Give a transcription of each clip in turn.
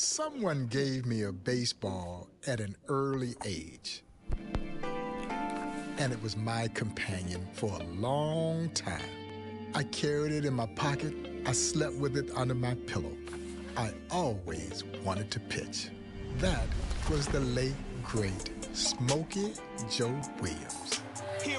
Someone gave me a baseball at an early age, and it was my companion for a long time. I carried it in my pocket. I slept with it under my pillow. I always wanted to pitch. That was the late, great Smokey Joe Williams. Here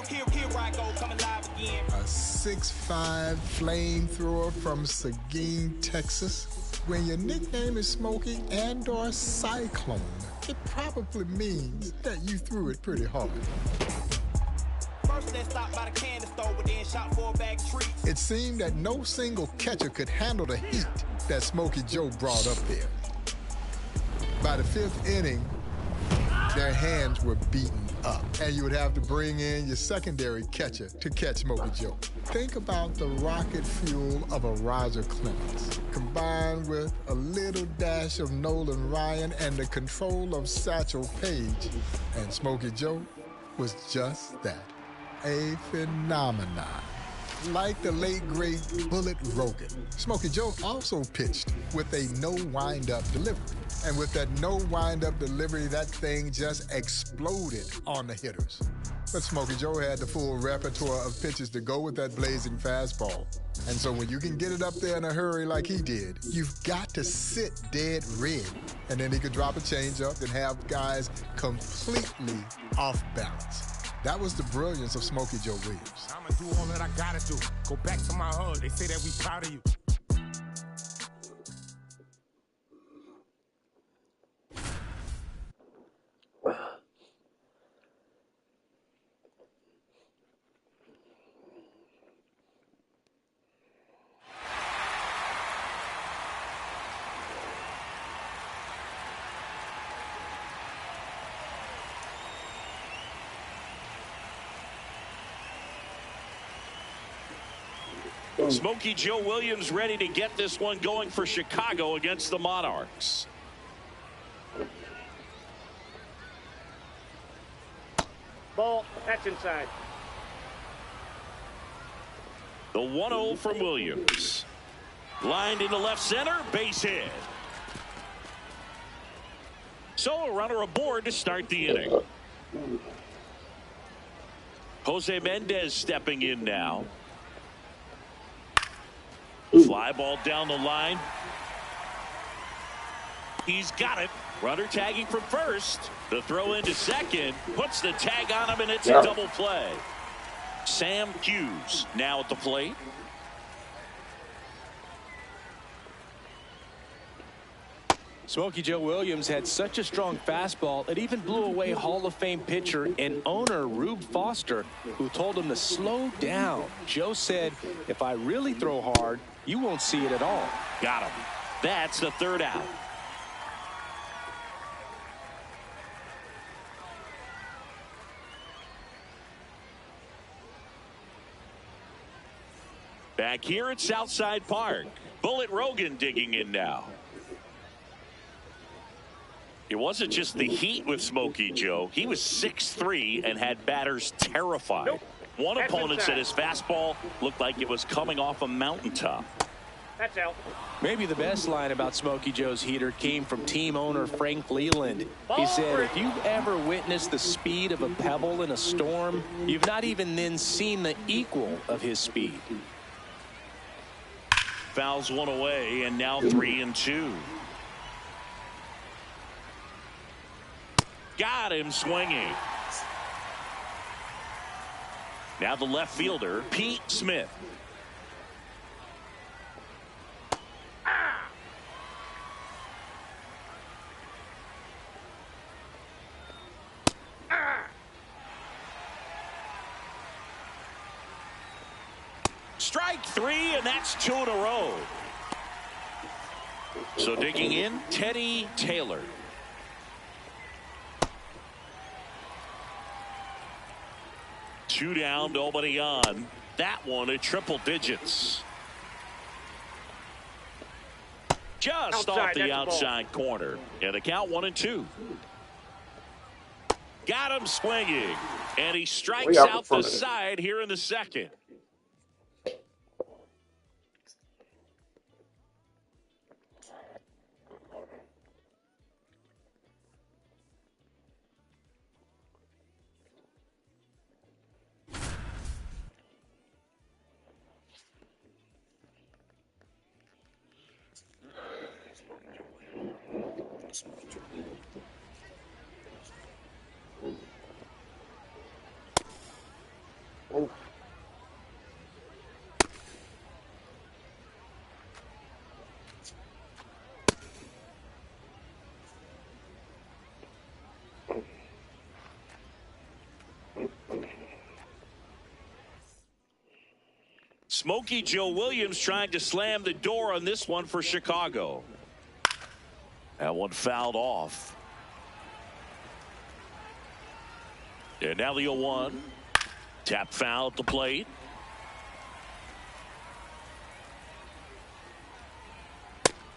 I go, coming live again. A 6'5" flamethrower from Seguin, Texas. When your nickname is Smokey and/or Cyclone, it probably means that you threw it pretty hard. First, let's stop by the candy store, but then shot for a bag of treats. It seemed that no single catcher could handle the heat that Smokey Joe brought up there. By the 5th inning, their hands were beaten up, and you would have to bring in your secondary catcher to catch Smokey Joe. Think about the rocket fuel of a Roger Clemens, combined with a little dash of Nolan Ryan and the control of Satchel Paige. And Smokey Joe was just that, a phenomenon. Like the late, great Bullet Rogan, Smokey Joe also pitched with a no-wind-up delivery. And with that no-wind-up delivery, that thing just exploded on the hitters. But Smokey Joe had the full repertoire of pitches to go with that blazing fastball. And so when you can get it up there in a hurry like he did, you've got to sit dead red. And then he could drop a changeup and have guys completely off balance. That was the brilliance of Smokey Joe Williams. I'ma do all that I gotta do. Go back to my hood. They say that we proud of you. Smokey Joe Williams ready to get this one going for Chicago against the Monarchs. Ball, that's inside. The 1-0 from Williams. Lined into left center, base hit. So a runner aboard to start the inning. Jose Mendez stepping in now. Fly ball down the line. He's got it. Runner tagging from first. The throw into second. Puts the tag on him, and it's a double play. Sam Hughes now at the plate. Smokey Joe Williams had such a strong fastball, it even blew away Hall of Fame pitcher and owner Rube Foster, who told him to slow down. Joe said, if I really throw hard, you won't see it at all. Got him. That's the third out. Back here at Southside Park, Bullet Rogan digging in now. It wasn't just the heat with Smokey Joe. He was 6'3" and had batters terrified. Nope. One opponent said his fastball looked like it was coming off a mountaintop. That's out. Maybe the best line about Smokey Joe's heater came from team owner Frank Leland. He said, if you've ever witnessed the speed of a pebble in a storm, you've not even then seen the equal of his speed. Fouls one away, and now 3-2. Got him swinging. Now the left fielder, Pete Smith. Strike three, and that's 2 in a row. So digging in, Teddy Taylor. Two down, nobody on. That one at triple digits. Just off the outside corner. And the count 1-2. Got him swinging. And he strikes out the side here in the second. Smokey Joe Williams trying to slam the door on this one for Chicago. That one fouled off. And now the 0-1. Tap foul at the plate.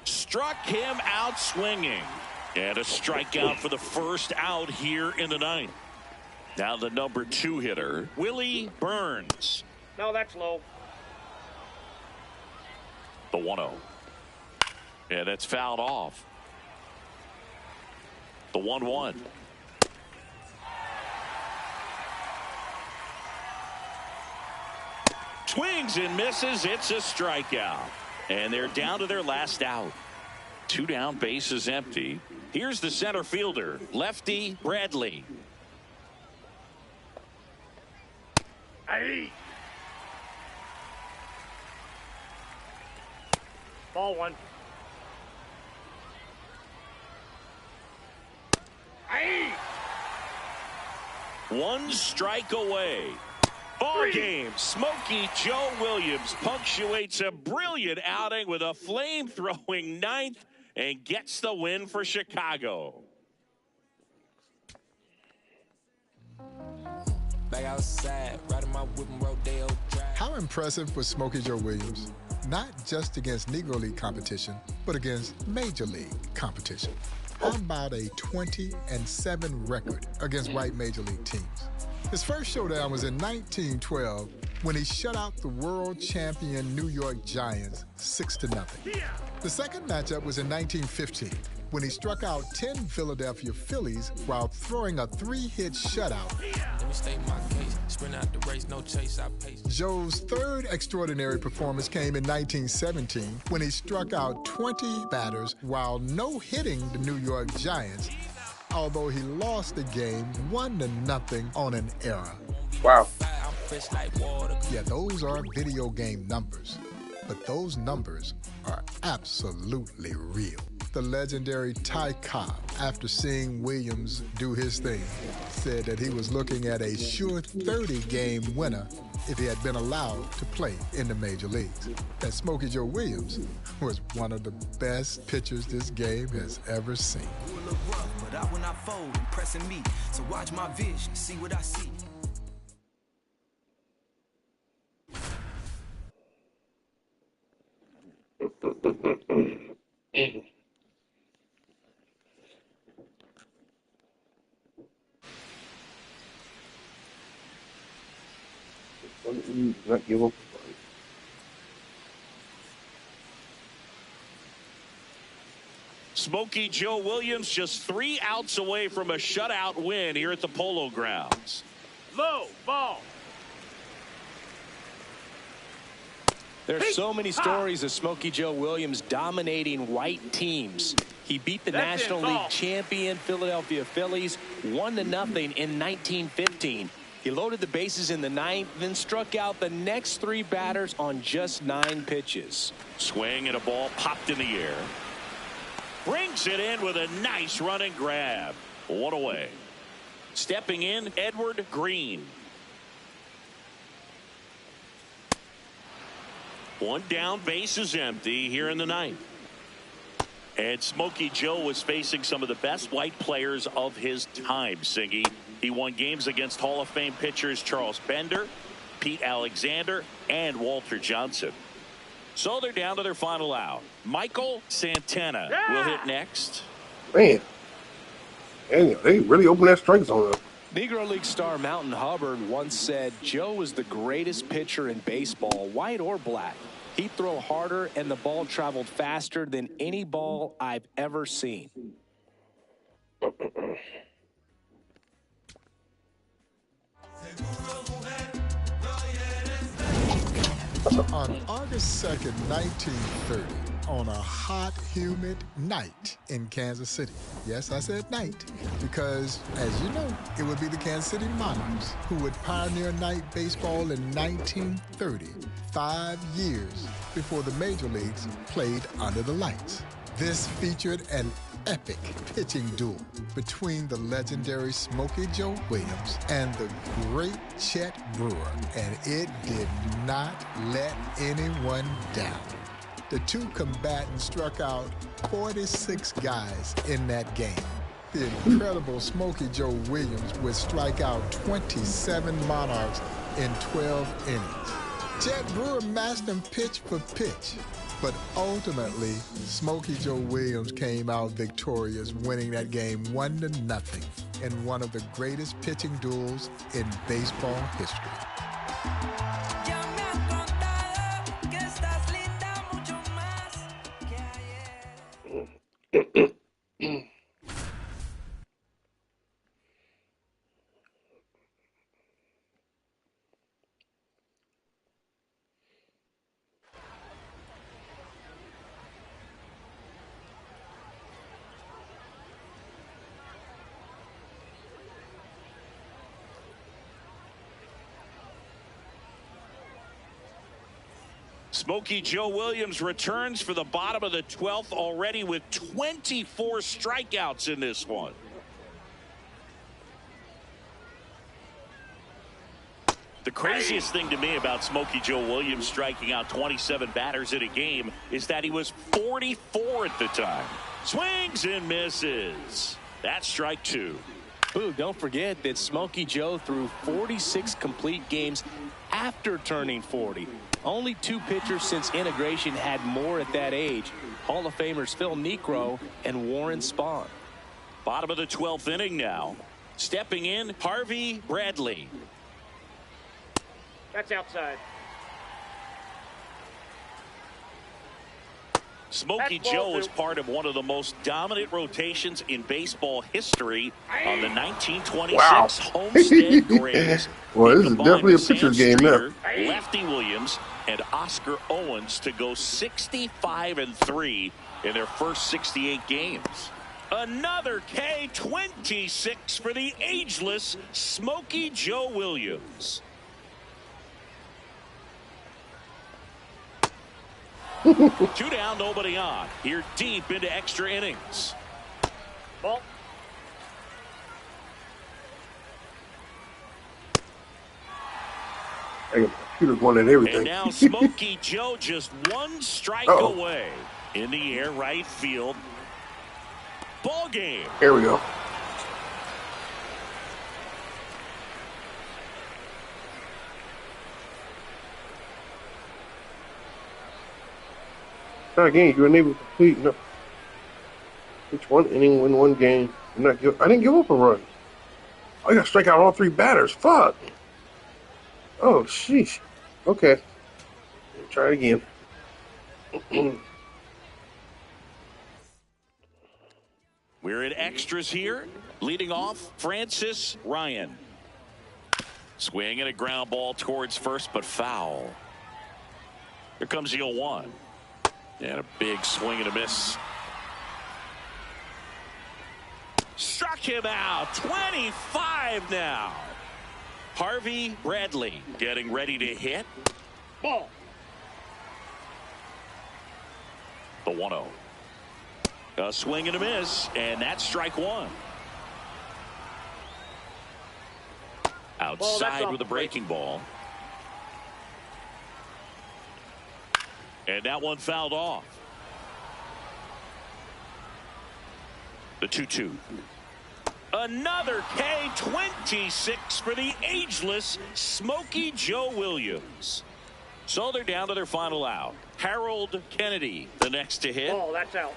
Struck him out swinging. And a strikeout for the first out here in the ninth. Now the number 2 hitter, Willie Burns. No, that's low. The 1-0. And that's fouled off. The 1-1. Swings and misses. It's a strikeout. And they're down to their last out. 2 down, bases empty. Here's the center fielder, lefty Bradley. Aye. Ball 1. Aye. 1 strike away. Ball game. Smokey Joe Williams punctuates a brilliant outing with a flame-throwing ninth and gets the win for Chicago. Back outside, riding my whip and Rodeo drive. How impressive was Smokey Joe Williams? Not just against Negro League competition, but against Major League competition. How about a 20-7 record against white Major League teams? His first showdown was in 1912 when he shut out the world champion New York Giants 6-0. The second matchup was in 1915 when he struck out 10 Philadelphia Phillies while throwing a 3-hit shutout. Let me state my case. Sprint out the race, no chase, I pace. Joe's third extraordinary performance came in 1917 when he struck out 20 batters while no-hitting the New York Giants, although he lost the game 1-0 on an error. Wow. Yeah, those are video game numbers, but those numbers are absolutely real. The legendary Ty Cobb, after seeing Williams do his thing, said that he was looking at a sure 30-game winner if he had been allowed to play in the major leagues. That Smokey Joe Williams was one of the best pitchers this game has ever seen. But I will not fold, impressing me. So watch my vision, see what I see. Not give up. Smokey Joe Williams just 3 outs away from a shutout win here at the Polo Grounds. Low. Ball. There's so many stories of Smokey Joe Williams dominating white teams. He beat the National League champion Philadelphia Phillies 1-0 in 1915. He loaded the bases in the ninth, then struck out the next 3 batters on just 9 pitches. Swing and a ball popped in the air. Brings it in with a nice running grab. 1 away. Stepping in, Edward Green. 1 down, base is empty here in the ninth. And Smokey Joe was facing some of the best white players of his time, Siggy. He won games against Hall of Fame pitchers Charles Bender, Pete Alexander, and Walter Johnson. So they're down to their final out. Michael Santana will hit next. Man, they really opened that strike zone up. Negro League star Mountain Hubbard once said Joe was the greatest pitcher in baseball, white or black. He'd throw harder and the ball traveled faster than any ball I've ever seen. On August 2nd, 1930, on a hot, humid night in Kansas City. Yes, I said night, because, as you know, it would be the Kansas City Monarchs who would pioneer night baseball in 1930, 5 years before the major leagues played under the lights. This featured an epic pitching duel between the legendary Smokey Joe Williams and the great Chet Brewer, and it did not let anyone down. The two combatants struck out 46 guys in that game. The incredible Smokey Joe Williams would strike out 27 Monarchs in 12 innings. Chet Brewer matched him pitch for pitch, but ultimately, Smokey Joe Williams came out victorious, winning that game 1-0 in one of the greatest pitching duels in baseball history. Smokey Joe Williams returns for the bottom of the 12th already with 24 strikeouts in this one. The craziest thing to me about Smokey Joe Williams striking out 27 batters in a game is that he was 44 at the time. Swings and misses. That's strike two. Ooh, don't forget that Smokey Joe threw 46 complete games after turning 40. Only two pitchers since integration had more at that age. Hall of Famers Phil Niekro and Warren Spahn. Bottom of the 12th inning now. Stepping in, Harvey Bradley. That's outside. Smokey Joe is part of one of the most dominant rotations in baseball history on the 1926 Homestead Grays. Well, this is definitely a pitcher's game now. Lefty Williams and Oscar Owens to go 65-3 in their first 68 games. Another K26 for the ageless Smokey Joe Williams. Two down, nobody on. Here deep into extra innings. Ball. I got the computer going at everything. And now Smokey Joe just one strike away. In the air, right field. Ball game. Here we go. Try again. You're unable to complete. No. Each one inning, win one game. I didn't give up a run. I got to strike out all three batters. Fuck. Oh, sheesh. Okay. Try it again. We're at extras here. Leading off, Francis Ryan. Swing and a ground ball towards first, but foul. Here comes the 0-1. And a big swing and a miss. Struck him out. 25 now. Harvey Bradley getting ready to hit. Ball. The 1-0. A swing and a miss, and that's strike one. Outside with a breaking ball. And that one fouled off. The 2-2. Another K26 for the ageless Smokey Joe Williams. So they're down to their final out. Harold Kennedy, the next to hit. Ball, that's out.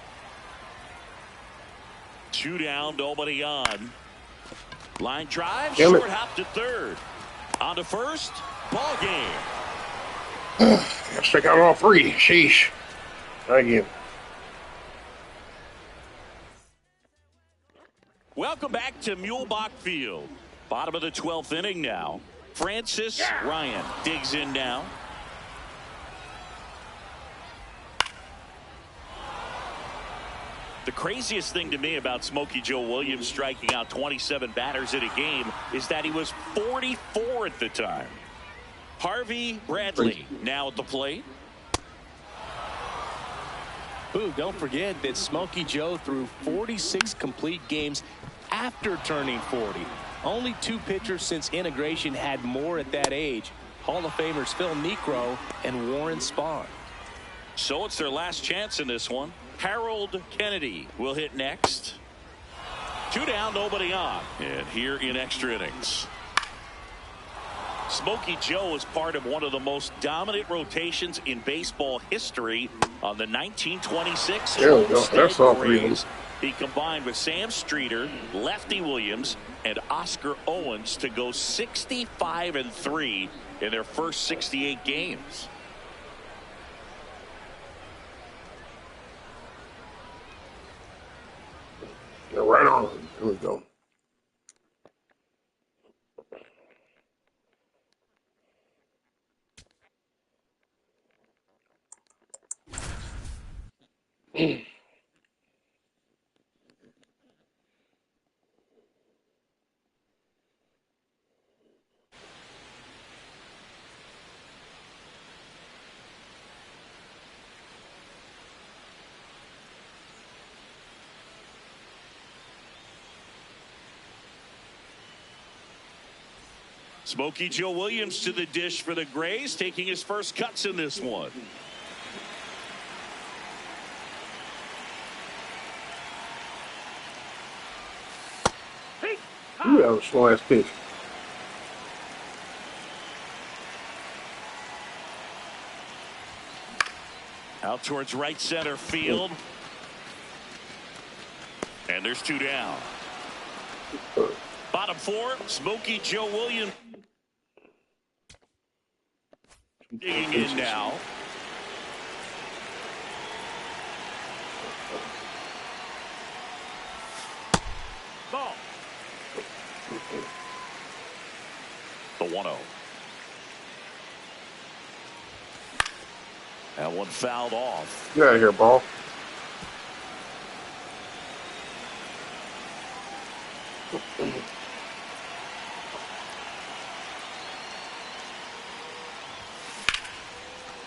Two down, nobody on. Line drive, short hop to third. On to first, ball game. Gotta strike out all three. Sheesh. Try again. Welcome back to Mulebach Field. Bottom of the 12th inning now. Francis Ryan digs in now. The craziest thing to me about Smokey Joe Williams striking out 27 batters in a game is that he was 44 at the time. Harvey Bradley now at the plate. Boo, don't forget that Smokey Joe threw 46 complete games after turning 40. Only 2 pitchers since integration had more at that age. Hall of Famers Phil Niekro and Warren Spahn. So it's their last chance in this one. Harold Kennedy will hit next. 2 down, nobody on. And here in extra innings, Smokey Joe is part of one of the most dominant rotations in baseball history on the 1926 Homestead Braves. He combined with Sam Streeter, Lefty Williams, and Oscar Owens to go 65-3 in their first 68 games. Yeah, right on. Here we go. Smokey Joe Williams to the dish for the Grays, taking his first cuts in this one. Ooh, that was a slow ass pitch. Out towards right center field. And there's 2 down. Bottom 4, Smokey Joe Williams digging in now. Ball. The 1-0. That one fouled off. Get out of here, ball.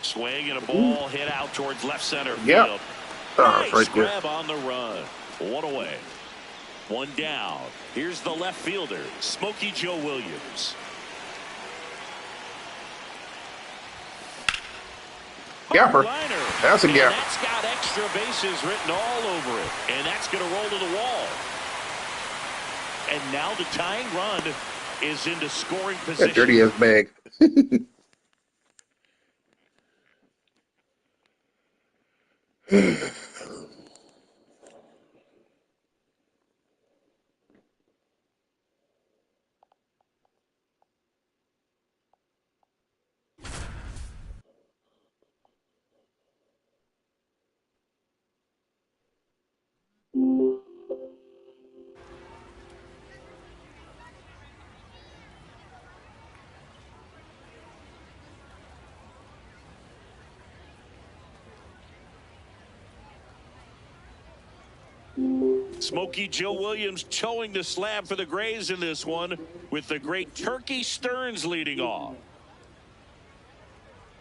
Swing and a ball hit out towards left center field. Yep. Nice right there. grab on the run. 1 away. 1 down. Here's the left fielder, Smokey Joe Williams. Gapper. That's a and gapper. that's got extra bases written all over it. And that's going to roll to the wall. And now the tying run is into scoring position. That dirty ass bag. Smokey Joe Williams towing the slab for the Grays in this one, with the great Turkey Stearns leading off.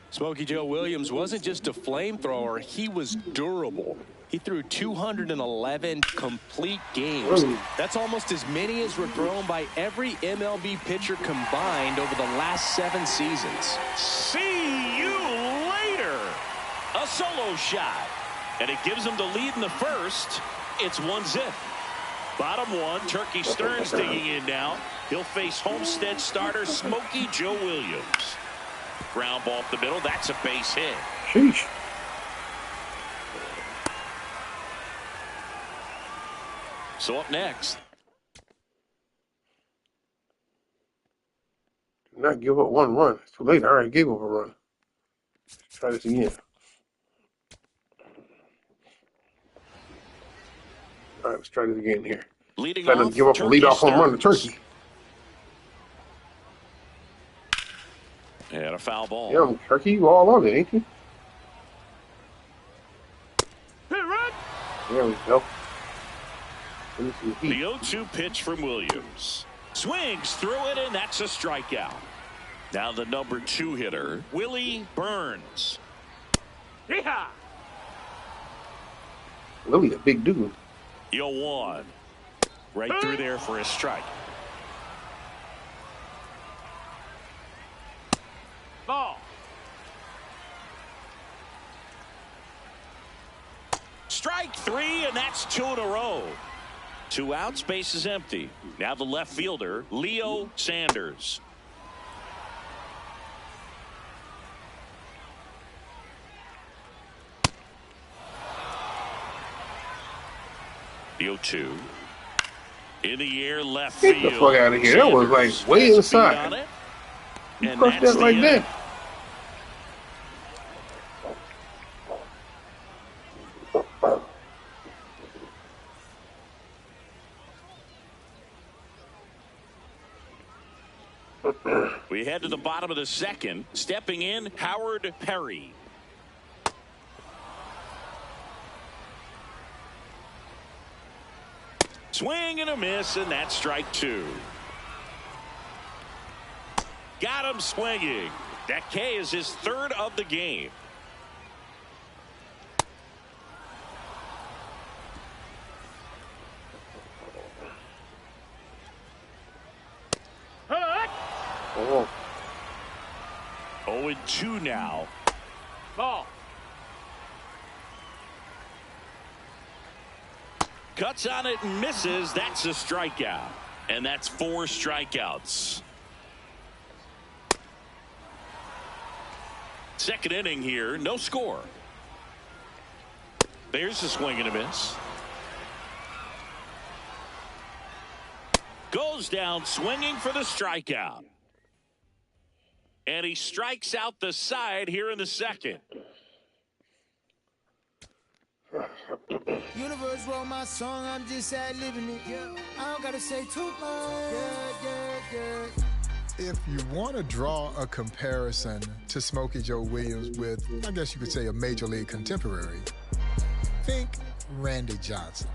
Smokey Joe Williams wasn't just a flamethrower, he was durable. He threw 211 complete games. That's almost as many as were thrown by every MLB pitcher combined over the last 7 seasons. See you later. A solo shot. And it gives him the lead in the first. It's 1-0. Bottom 1, Turkey Stearns digging in now. He'll face Homestead starter Smokey Joe Williams. Ground ball up the middle. That's a base hit. Sheesh. So up next. Do not give up 1 run. It's too late. I already gave up a run. Let's try this again. All right, let's try this again here. Leading Trying to give up a leadoff home run to Turkey. And a foul ball. Yeah, Turkey, you all on it, ain't you? Hit run. There we go. The 0-2 pitch from Williams. Swings through it, and that's a strikeout. Now the number 2 hitter, Willie Burns. Yeehaw. Really a big dude. 0-1. Right through there for a strike. Ball. Strike 3, and that's 2 in a row. 2 outs, base is empty. Now the left fielder, Leo Sanders. The 0-2. In the air, left field. Get the fuck out of here. That was like way inside. You crushed that like that. We head to the bottom of the second. Stepping in, Howard Perry. Swing and a miss, and that's strike 2. Got him swinging. That K is his 3rd of the game. Oh. 0-2 now. Ball. Cuts on it and misses. That's a strikeout. And that's 4 strikeouts. Second inning here, no score. There's a swing and a miss. Goes down swinging for the strikeout. And he strikes out the side here in the second. Universe wrote my song, I'm just ad-libbing it. Yeah. I don't gotta say too much. Yeah. If you want to draw a comparison to Smokey Joe Williams with, I guess you could say, a major league contemporary, think Randy Johnson.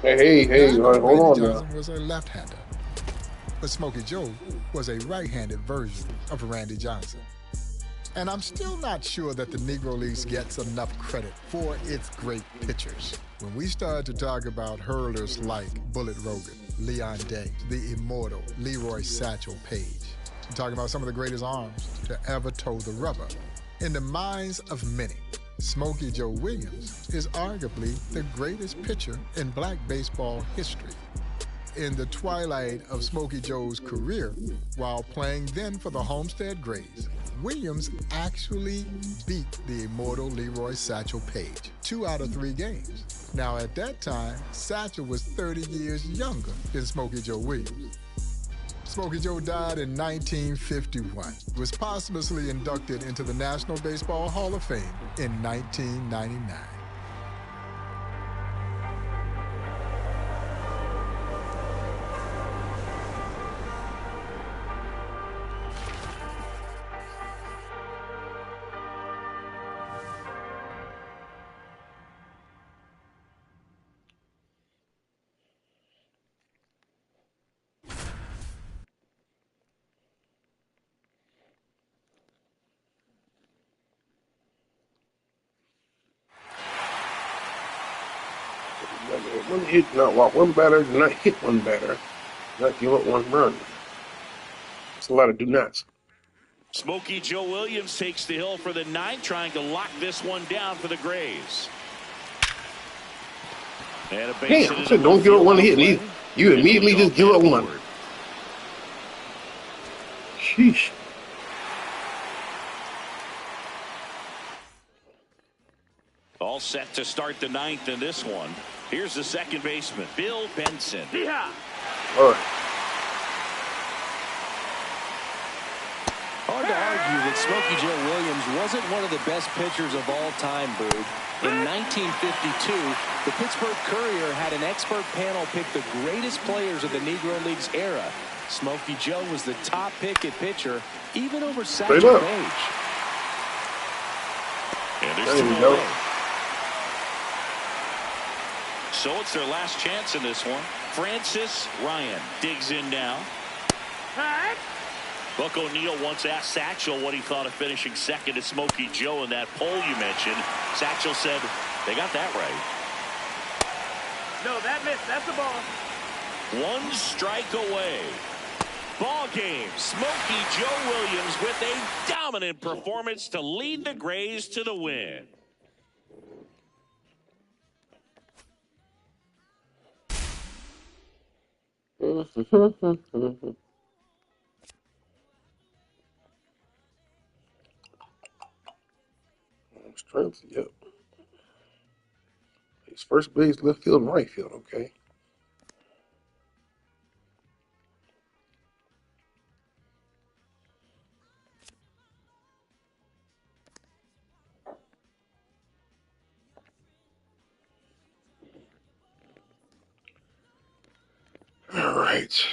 Hey, hold on Randy now. Johnson was a left-hander, but Smokey Joe was a right-handed version of Randy Johnson. And I'm still not sure that the Negro Leagues gets enough credit for its great pitchers. When we start to talk about hurlers like Bullet Rogan, Leon Day, the immortal Leroy Satchel Paige, I'm talking about some of the greatest arms to ever toe the rubber. In the minds of many, Smokey Joe Williams is arguably the greatest pitcher in black baseball history. In the twilight of Smokey Joe's career, while playing then for the Homestead Grays, Williams actually beat the immortal Leroy Satchel Paige 2 out of 3 games. Now at that time, Satchel was 30 years younger than Smokey Joe Williams. Smokey Joe died in 1951, was posthumously inducted into the National Baseball Hall of Fame in 1999. One hit, not walk one batter, not hit one batter, not give up 1 run. It's a lot of do nots. Smokey Joe Williams takes the hill for the 9th, trying to lock this one down for the Grays. And a base Damn, I said don't give up 1 hit. You immediately just give up 1. Sheesh. All set to start the 9th in this one. Here's the second baseman, Bill Benson. Yeah. All right. Hard to argue that Smokey Joe Williams wasn't one of the best pitchers of all time, Brood. In 1952, the Pittsburgh Courier had an expert panel pick the greatest players of the Negro Leagues era. Smokey Joe was the top pick at pitcher, even over Satchel Paige. And there's 2 away. So it's their last chance in this one. Francis Ryan digs in now. Buck O'Neil once asked Satchel what he thought of finishing second to Smokey Joe in that poll you mentioned. Satchel said they got that right. No, that missed. That's the ball. 1 strike away. Ball game. Smokey Joe Williams with a dominant performance to lead the Grays to the win. Strength, yep. It's first base, left field, and right field, okay. All right.